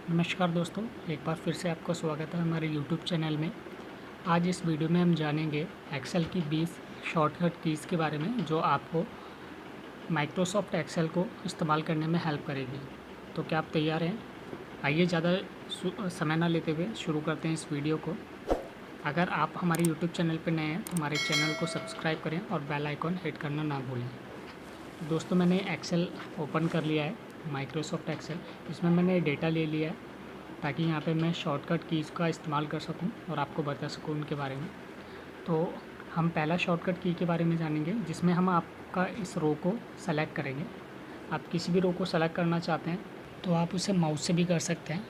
नमस्कार दोस्तों, एक बार फिर से आपका स्वागत है हमारे YouTube चैनल में। आज इस वीडियो में हम जानेंगे एक्सेल की 20 शॉर्टकट कीज़ के बारे में जो आपको माइक्रोसॉफ्ट एक्सेल को इस्तेमाल करने में हेल्प करेगी। तो क्या आप तैयार हैं? आइए ज़्यादा समय ना लेते हुए शुरू करते हैं इस वीडियो को। अगर आप हमारे YouTube चैनल पर नए हैं तो हमारे चैनल को सब्सक्राइब करें और बेल आइकॉन हिट करना ना भूलें। दोस्तों, मैंने एक्सेल ओपन कर लिया है, माइक्रोसॉफ्ट एक्सेल। इसमें मैंने डेटा ले लिया है ताकि यहाँ पे मैं शॉर्टकट कीज़ का इस्तेमाल कर सकूँ और आपको बता सकूँ उनके बारे में। तो हम पहला शॉर्टकट की के बारे में जानेंगे जिसमें हम आपका इस रो को सेलेक्ट करेंगे। आप किसी भी रो को सेलेक्ट करना चाहते हैं तो आप उसे माउस से भी कर सकते हैं।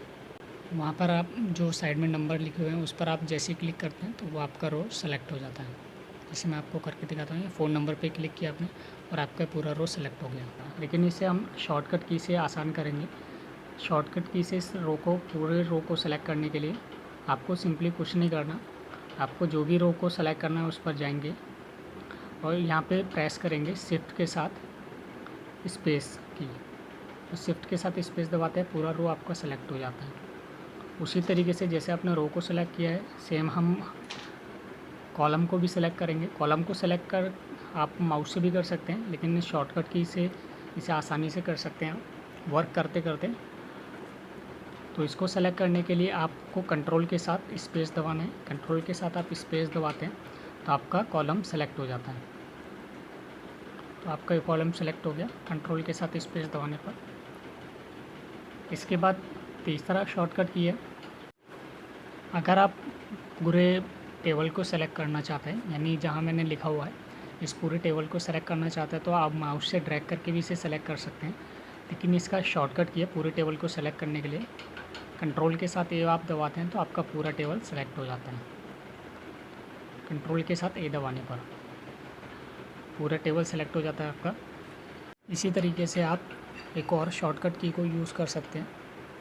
वहाँ पर आप जो साइड में नंबर लिखे हुए हैं उस पर आप जैसे क्लिक करते हैं तो वो आपका रो सेलेक्ट हो जाता है। जैसे मैं आपको करके दिखाता हूँ, फ़ोन नंबर पे क्लिक किया आपने और आपका पूरा रो सेलेक्ट हो गया। लेकिन इसे हम शॉर्टकट की से आसान करेंगे। शॉर्टकट की से इस रो को पूरे रो को सेलेक्ट करने के लिए आपको सिंपली कुछ नहीं करना। आपको जो भी रो को सेलेक्ट करना है उस पर जाएंगे और यहाँ पे प्रेस करेंगे शिफ्ट के साथ स्पेस की। तो शिफ्ट के साथ स्पेस दबाते हैं, पूरा रो आपका सेलेक्ट हो जाता है। उसी तरीके से जैसे आपने रो को सेलेक्ट किया है, सेम हम कॉलम को भी सेलेक्ट करेंगे। कॉलम को सेलेक्ट कर आप माउस से भी कर सकते हैं, लेकिन शॉर्टकट की से इसे आसानी से कर सकते हैं वर्क करते करते। तो इसको सेलेक्ट करने के लिए आपको कंट्रोल के साथ स्पेस दबाना है। कंट्रोल के साथ आप स्पेस दबाते हैं तो आपका कॉलम सेलेक्ट हो जाता है। तो आपका ये कॉलम सेलेक्ट हो गया कंट्रोल के साथ स्पेस दबाने पर। इसके बाद तीसरा शॉर्टकट की है, अगर आप पूरे टेबल को सेलेक्ट करना चाहते हैं, यानी जहाँ मैंने लिखा हुआ है इस पूरे टेबल को सेलेक्ट करना चाहते हैं, तो आप माउस से ड्रैग करके भी इसे सेलेक्ट कर सकते हैं। लेकिन इसका शॉर्टकट की है, पूरे टेबल को सेलेक्ट करने के लिए कंट्रोल के साथ ए आप दबाते हैं तो आपका पूरा टेबल सेलेक्ट हो जाता है। कंट्रोल के साथ ए दबाने पर पूरा टेबल सेलेक्ट हो जाता है आपका। इसी तरीके से आप एक और शॉर्टकट की को यूज़ कर सकते हैं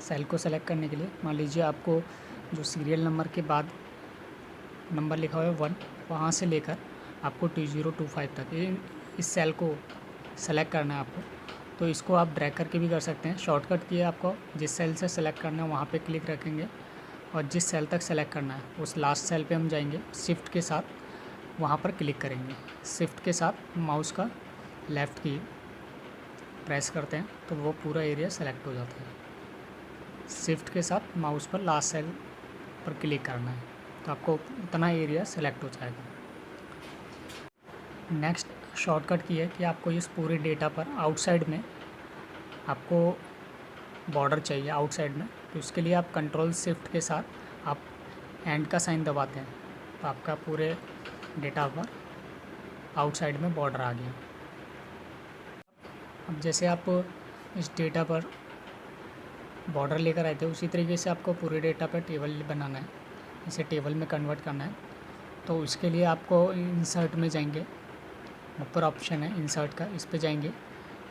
सेल को सेलेक्ट करने के लिए। मान लीजिए आपको जो सीरियल नंबर के बाद नंबर लिखा हुआ है 1, वहाँ से लेकर आपको 2025 तक इस सेल को सेलेक्ट करना है आपको। तो इसको आप ड्रैग करके भी कर सकते हैं। शॉर्टकट की है, आपको जिस सेल से सेलेक्ट करना है वहाँ पे क्लिक रखेंगे और जिस सेल तक सेलेक्ट करना है उस लास्ट सेल पे हम जाएंगे, शिफ्ट के साथ वहाँ पर क्लिक करेंगे। शिफ्ट के साथ माउस का लेफ़्ट की प्रेस करते हैं तो वो पूरा एरिया सेलेक्ट हो जाता है। शिफ्ट के साथ माउस पर लास्ट सेल पर क्लिक करना है तो आपको उतना एरिया सेलेक्ट हो जाएगा। नेक्स्ट शॉर्टकट की है कि आपको इस पूरे डेटा पर आउटसाइड में आपको बॉर्डर चाहिए आउटसाइड में। तो इसके लिए आप कंट्रोल शिफ्ट के साथ आप एंड का साइन दबाते हैं तो आपका पूरे डेटा पर आउटसाइड में बॉर्डर आ गया। अब जैसे आप इस डेटा पर बॉर्डर लेकर आए थे उसी तरीके से आपको पूरे डेटा पर टेबल बनाना है, इसे टेबल में कन्वर्ट करना है। तो इसके लिए आपको इंसर्ट में जाएंगे, ऊपर ऑप्शन है इंसर्ट का, इस पे जाएंगे,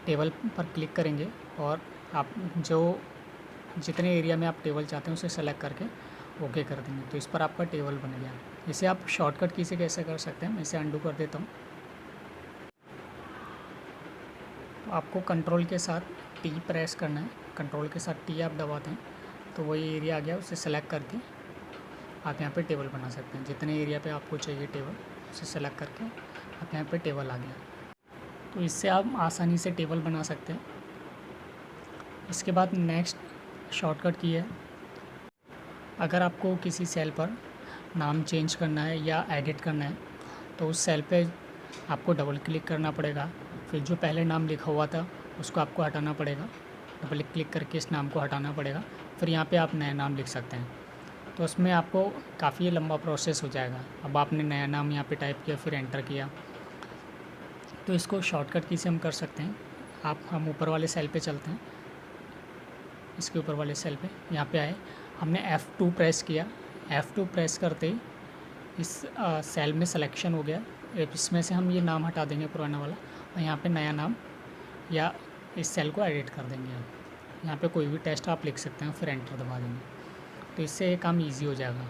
टेबल पर क्लिक करेंगे और आप जो जितने एरिया में आप टेबल चाहते हैं उसे सेलेक्ट करके ओके कर देंगे। तो इस पर आपका टेबल बन गया। इसे आप शॉर्टकट की से कैसे कर सकते हैं, मैं इसे अंडू कर देता हूँ। तो आपको कंट्रोल के साथ टी प्रेस करना है, कंट्रोल के साथ टी आप दबाते हैं तो वही एरिया आ गया, उसे सेलेक्ट करके आप यहाँ पे टेबल बना सकते हैं। जितने एरिया पे आपको चाहिए टेबल उसे सेलेक्ट करके आप यहाँ पे टेबल आ गया। तो इससे आप आसानी से टेबल बना सकते हैं। इसके बाद नेक्स्ट शॉर्टकट की है, अगर आपको किसी सेल पर नाम चेंज करना है या एडिट करना है तो उस सेल पे आपको डबल क्लिक करना पड़ेगा। फिर जो पहले नाम लिखा हुआ था उसको आपको हटाना पड़ेगा, डबल क्लिक करके इस नाम को हटाना पड़ेगा। फिर यहाँ पे आप नया नाम लिख सकते हैं। तो उसमें आपको काफ़ी लंबा प्रोसेस हो जाएगा। अब आपने नया नाम यहाँ पे टाइप किया, फिर एंटर किया, तो इसको शॉर्टकट की से हम कर सकते हैं। हम ऊपर वाले सेल पे चलते हैं, इसके ऊपर वाले सेल पे यहाँ पे आए, हमने F2 प्रेस किया। F2 प्रेस करते ही इस सेल में सिलेक्शन हो गया। इसमें से हम ये नाम हटा देंगे पुराना वाला और यहाँ पे नया नाम या इस सेल को एडिट कर देंगे। यहाँ पे कोई भी टेस्ट आप लिख सकते हैं, फिर एंटर दबा देंगे। तो इससे ये काम ईजी हो जाएगा।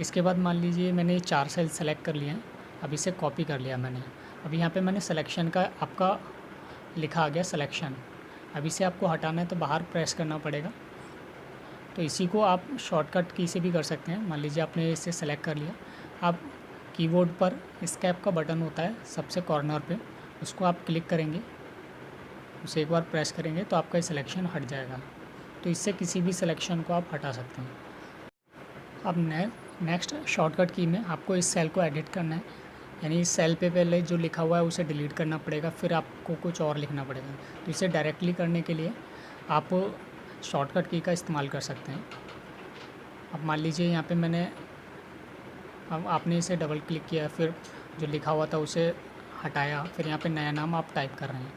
इसके बाद मान लीजिए मैंने 4 सेल सेलेक्ट कर लिए हैं, अब इसे कॉपी कर लिया मैंने। अब यहाँ पे मैंने सिलेक्शन का आपका लिखा आ गया सिलेक्शन। अब इसे आपको हटाना है तो बाहर प्रेस करना पड़ेगा तो इसी को आप शॉर्टकट की से भी कर सकते हैं। मान लीजिए आपने इसे सेलेक्ट कर लिया, आप कीबोर्ड पर एस्केप का बटन होता है सबसे कॉर्नर पे, उसको आप क्लिक करेंगे, उसे एक बार प्रेस करेंगे तो आपका सिलेक्शन हट जाएगा। तो इससे किसी भी सिलेक्शन को आप हटा सकते हैं। अब नेक्स्ट शॉर्टकट की में आपको इस सेल को एडिट करना है, यानी इस सेल पे पहले जो लिखा हुआ है उसे डिलीट करना पड़ेगा, फिर आपको कुछ और लिखना पड़ेगा। तो इसे डायरेक्टली करने के लिए आप शॉर्टकट की का इस्तेमाल कर सकते हैं। अब मान लीजिए यहाँ पे अब आपने इसे डबल क्लिक किया, फिर जो लिखा हुआ था उसे हटाया, फिर यहाँ पे नया नाम आप टाइप कर रहे हैं।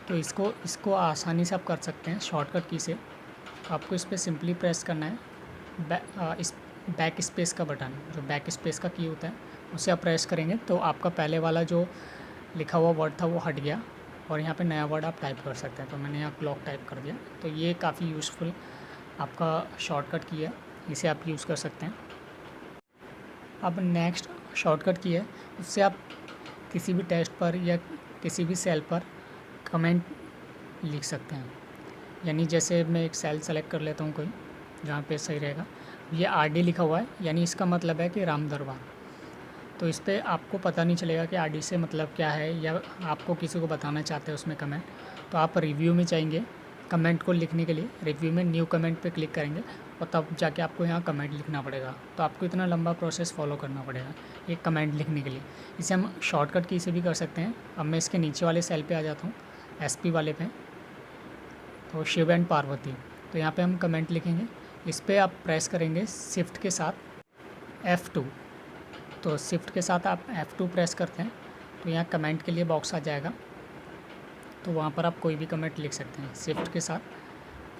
तो इसको आसानी से आप कर सकते हैं शॉर्टकट की से। आपको इस पर सिंपली प्रेस करना है इस बैक स्पेस का बटन, जो बैक स्पेस का की होता है उसे आप प्रेस करेंगे तो आपका पहले वाला जो लिखा हुआ वर्ड था वो हट गया और यहाँ पे नया वर्ड आप टाइप कर सकते हैं। तो मैंने यहाँ क्लॉक टाइप कर दिया। तो ये काफ़ी यूज़फुल आपका शॉर्टकट की है, इसे आप यूज़ कर सकते हैं। अब नेक्स्ट शॉर्टकट की है, उससे आप किसी भी टेक्स्ट पर या किसी भी सेल पर कमेंट लिख सकते हैं। यानी जैसे मैं एक सेल सेलेक्ट कर लेता हूँ कोई, जहाँ पे सही रहेगा। ये आरडी लिखा हुआ है, यानी इसका मतलब है कि राम दरबार। तो इस पर आपको पता नहीं चलेगा कि आरडी से मतलब क्या है, या आपको किसी को बताना चाहते हैं उसमें कमेंट। तो आप रिव्यू में जाएंगे कमेंट को लिखने के लिए, रिव्यू में न्यू कमेंट पे क्लिक करेंगे और तब जाके आपको यहाँ कमेंट लिखना पड़ेगा। तो आपको इतना लंबा प्रोसेस फॉलो करना पड़ेगा एक कमेंट लिखने के लिए। इसे हम शॉर्टकट की से भी कर सकते हैं। अब मैं इसके नीचे वाले सेल पे आ जाता हूँ, SP वाले पे, तो शिव एंड पार्वती। तो यहाँ पे हम कमेंट लिखेंगे, इस पर आप प्रेस करेंगे शिफ्ट के साथ F2। तो शिफ्ट के साथ आप F2 प्रेस करते हैं तो यहाँ कमेंट के लिए बॉक्स आ जाएगा, तो वहाँ पर आप कोई भी कमेंट लिख सकते हैं। शिफ्ट के साथ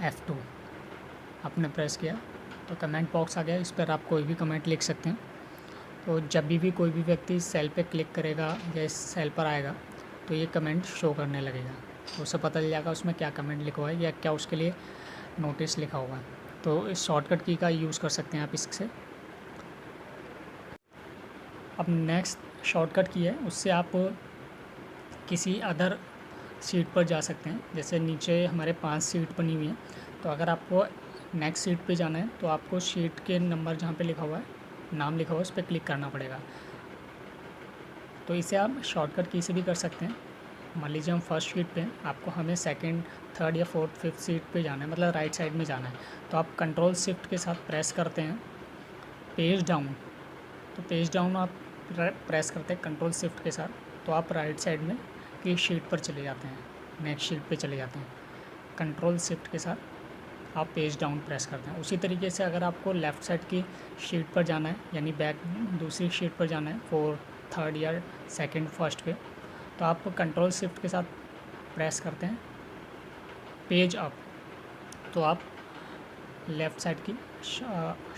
F2 आपने प्रेस किया तो कमेंट बॉक्स आ गया, इस पर आप कोई भी कमेंट लिख सकते हैं। तो जब भी कोई भी व्यक्ति इस सेल पे क्लिक करेगा या इस सेल पर आएगा तो ये कमेंट शो करने लगेगा, तो उसे पता चल जाएगा उसमें क्या कमेंट लिखा हुआ है या क्या उसके लिए नोटिस लिखा हुआ है। तो इस शॉर्टकट की का यूज़ कर सकते हैं आप इससे। अब नेक्स्ट शॉर्टकट की है, उससे आप किसी अदर सीट पर जा सकते हैं। जैसे नीचे हमारे 5 सीट बनी हुई हैं, तो अगर आपको नेक्स्ट सीट पे जाना है तो आपको सीट के नंबर जहाँ पे लिखा हुआ है, नाम लिखा हुआ है, उस पर क्लिक करना पड़ेगा। तो इसे आप शॉर्टकट की से भी कर सकते हैं। मान लीजिए हम फर्स्ट सीट पे हैं, आपको हमें सेकंड, थर्ड या फोर्थ, फिफ्थ सीट पे जाना है, मतलब राइट साइड में जाना है। तो आप कंट्रोल शिफ्ट के साथ प्रेस करते हैं पेज डाउन। तो पेज डाउन आप प्रेस करते हैं कंट्रोल शिफ्ट के साथ, तो आप राइट साइड में की शीट पर चले जाते हैं, नेक्स्ट शीट पे चले जाते हैं। कंट्रोल शिफ्ट के साथ आप पेज डाउन प्रेस करते हैं। उसी तरीके से अगर आपको लेफ़्ट साइड की शीट पर जाना है, यानी बैक दूसरी शीट पर जाना है, फोर्थ, थर्ड या सेकंड, फर्स्ट पे, तो आप कंट्रोल शिफ्ट के साथ प्रेस करते हैं पेज अप, तो आप लेफ़्ट साइड की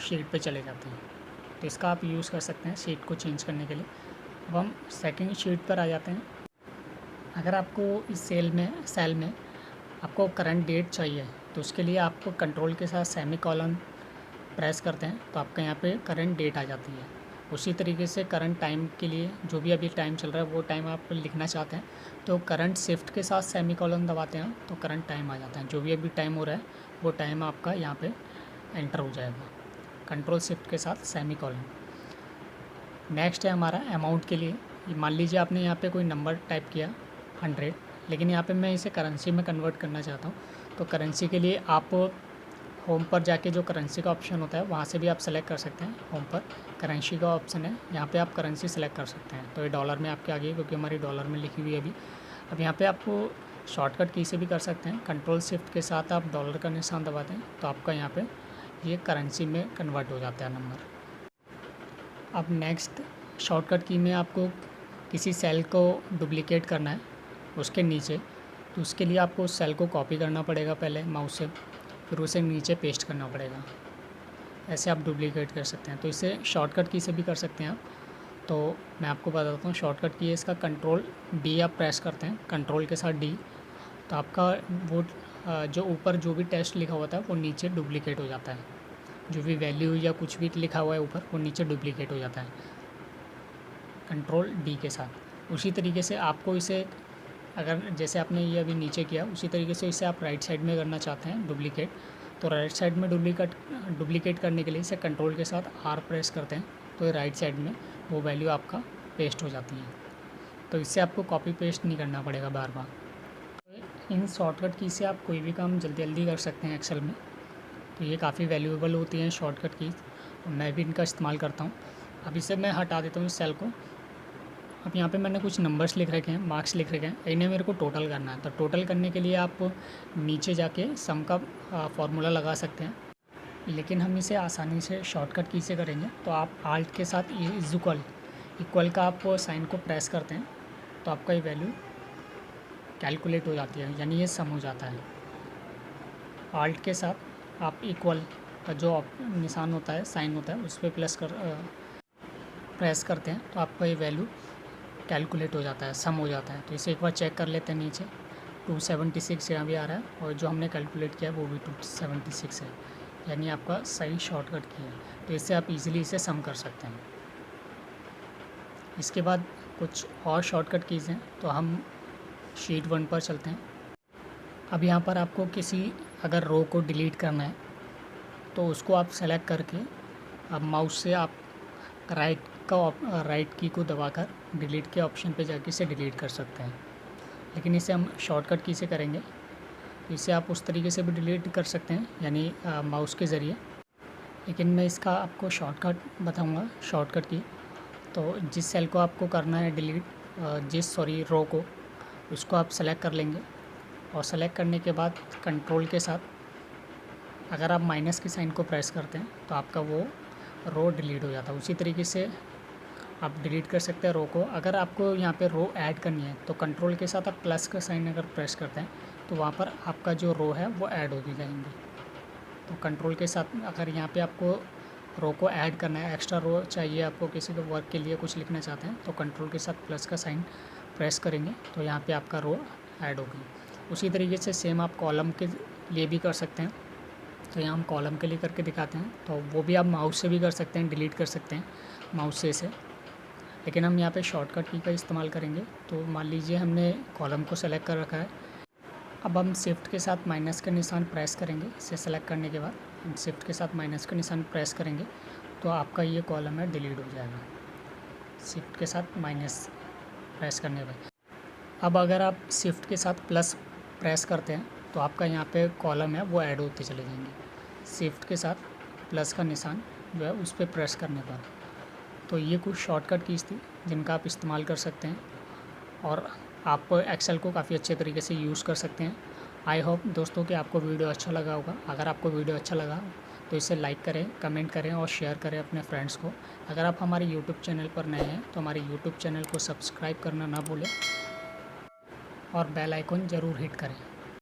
शीट पे चले जाते हैं। तो इसका आप यूज़ कर सकते हैं शीट को चेंज करने के लिए। अब हम सेकंड शीट पर आ जाते हैं। अगर आपको इस सेल में आपको करंट डेट चाहिए तो उसके लिए आपको कंट्रोल के साथ सेमीकोलन प्रेस करते हैं तो आपका यहाँ पे करंट डेट आ जाती है। उसी तरीके से करंट टाइम के लिए जो भी अभी टाइम चल रहा है वो टाइम आप लिखना चाहते हैं तो करंट शिफ्ट के साथ सेमीकोलन दबाते हैं तो करंट टाइम आ जाता है। जो भी अभी टाइम हो रहा है वो टाइम आपका यहाँ पे एंटर हो जाएगा कंट्रोल शिफ्ट के साथ सेमीकोलन। नेक्स्ट है हमारा अमाउंट के लिए। मान लीजिए आपने यहाँ पे कोई नंबर टाइप किया 100, लेकिन यहाँ पे मैं इसे करेंसी में कन्वर्ट करना चाहता हूँ। तो करेंसी के लिए आप होम पर जाके जो करेंसी का ऑप्शन होता है वहाँ से भी आप सेलेक्ट कर सकते हैं। होम पर करेंसी का ऑप्शन है, यहाँ पे आप करेंसी सेलेक्ट कर सकते हैं। तो ये डॉलर में आपके आ गई क्योंकि हमारी डॉलर में लिखी हुई है अभी। अब यहाँ पे आपको शॉर्टकट की से भी कर सकते हैं, कंट्रोल शिफ्ट के साथ आप डॉलर का निशान दबाते हैं तो आपका यहाँ पे ये करेंसी में कन्वर्ट हो जाता है नंबर। अब नेक्स्ट शॉर्टकट की में आपको किसी सेल को डुप्लिकेट करना है उसके नीचे, तो उसके लिए आपको उस सेल को कॉपी करना पड़ेगा पहले माउस से, फिर उसे नीचे पेस्ट करना पड़ेगा। ऐसे आप डुप्लिकेट कर सकते हैं। तो इसे शॉर्टकट की से भी कर सकते हैं आप। तो मैं आपको बताता हूँ शॉर्टकट की है इसका कंट्रोल D आप प्रेस करते हैं, कंट्रोल के साथ D, तो आपका वो जो ऊपर जो भी टेक्स्ट लिखा होता है वो नीचे डुप्लिकेट हो जाता है। जो भी वैल्यू या कुछ भी लिखा हुआ है ऊपर वो नीचे डुप्लिकेट हो जाता है कंट्रोल D के साथ। उसी तरीके से आपको इसे अगर जैसे आपने ये अभी नीचे किया उसी तरीके से इसे आप राइट साइड में करना चाहते हैं डुप्लिकेट, तो राइट साइड में डुप्लीकेट करने के लिए इसे कंट्रोल के साथ R प्रेस करते हैं तो राइट साइड में वो वैल्यू आपका पेस्ट हो जाती है। तो इससे आपको कॉपी पेस्ट नहीं करना पड़ेगा बार बार। इन शॉर्टकट की से आप कोई भी काम जल्दी जल्दी कर सकते हैं एक्सेल में। तो ये काफ़ी वैल्यूएबल होती हैं शॉर्टकट कीज़, और मैं भी इनका इस्तेमाल करता हूँ। अब इसे मैं हटा देता हूँ इस सेल को। अब यहाँ पे मैंने कुछ नंबर्स लिख रखे हैं, मार्क्स लिख रखे हैं, इन्हें मेरे को टोटल करना है। तो टोटल करने के लिए आप नीचे जाके सम का फॉर्मूला लगा सकते हैं, लेकिन हम इसे आसानी से शॉर्टकट की से करेंगे। तो आप आल्ट के साथ इक्वल का आप साइन को प्रेस करते हैं तो आपका ये वैल्यू कैलकुलेट हो जाती है, यानी ये सम हो जाता है। आल्ट के साथ आप इक्वल का जो निशान होता है, साइन होता है, उस पर प्रेस करते हैं तो आपका ये वैल्यू कैलकुलेट हो जाता है, सम हो जाता है। तो इसे एक बार चेक कर लेते हैं। नीचे 276 यहाँ भी आ रहा है, और जो हमने कैलकुलेट किया है वो भी 276 है, यानी आपका सही शॉर्टकट की है। तो इससे आप इजीली इसे सम कर सकते हैं। इसके बाद कुछ और शॉर्टकट कीज़ हैं, तो हम शीट 1 पर चलते हैं। अब यहाँ पर आपको अगर रो को डिलीट करना है तो उसको आप सेलेक्ट करके अब माउस से आप राइट की को दबाकर डिलीट के ऑप्शन पे जाके इसे डिलीट कर सकते हैं। लेकिन इसे हम शॉर्टकट की से करेंगे। इसे आप उस तरीके से भी डिलीट कर सकते हैं, यानी माउस के ज़रिए। लेकिन मैं इसका आपको शॉर्टकट बताऊंगा, शॉर्टकट की। तो जिस सेल को आपको करना है डिलीट, रो को, उसको आप सेलेक्ट कर लेंगे, और सेलेक्ट करने के बाद कंट्रोल के साथ अगर आप माइनस के साइन को प्रेस करते हैं तो आपका वो रो डिलीट हो जाता है। उसी तरीके से आप डिलीट कर सकते हैं रो को। अगर आपको यहाँ पे रो ऐड करनी है तो कंट्रोल के साथ आप प्लस का साइन अगर प्रेस करते हैं तो वहाँ पर आपका जो रो है वो ऐड होती जाएंगी। तो कंट्रोल के साथ अगर यहाँ पे आपको रो को ऐड करना है, एक्स्ट्रा रो चाहिए आपको, किसी के वर्क के लिए कुछ लिखना चाहते हैं, तो कंट्रोल के साथ प्लस का साइन प्रेस करेंगे तो यहाँ पे आपका रो ऐड होगी। उसी तरीके से सेम आप कॉलम के लिए भी कर सकते हैं। तो यहाँ हम कॉलम के लिए करके दिखाते हैं, तो वो भी आप माउस से भी कर सकते हैं, डिलीट कर सकते हैं माउस से इसे। लेकिन हम यहाँ पे शॉर्टकट की का इस्तेमाल करेंगे। तो मान लीजिए हमने कॉलम को सेलेक्ट कर रखा है। अब हम शिफ्ट के साथ माइनस का निशान प्रेस करेंगे। इसे सेलेक्ट करने के बाद हम शिफ्ट के साथ माइनस का निशान प्रेस करेंगे तो आपका ये कॉलम है डिलीट हो जाएगा, शिफ्ट के साथ माइनस प्रेस करने पर। अब अगर आप शिफ्ट के साथ प्लस प्रेस करते हैं तो आपका यहाँ पे कॉलम है वो ऐड होते चले जाएंगे, शिफ्ट के साथ प्लस का निशान जो है उस पर प्रेस करने पर। तो ये कुछ शॉर्टकट कीज़ थी जिनका आप इस्तेमाल कर सकते हैं, और आप एक्सेल को काफ़ी अच्छे तरीके से यूज़ कर सकते हैं। आई होप दोस्तों कि आपको वीडियो अच्छा लगा होगा। अगर आपको वीडियो अच्छा लगा तो इसे लाइक करें, कमेंट करें और शेयर करें अपने फ्रेंड्स को। अगर आप हमारे यूट्यूब चैनल पर नए हैं तो हमारे यूट्यूब चैनल को सब्सक्राइब करना ना भूलें, और बेल आइकन ज़रूर हिट करें।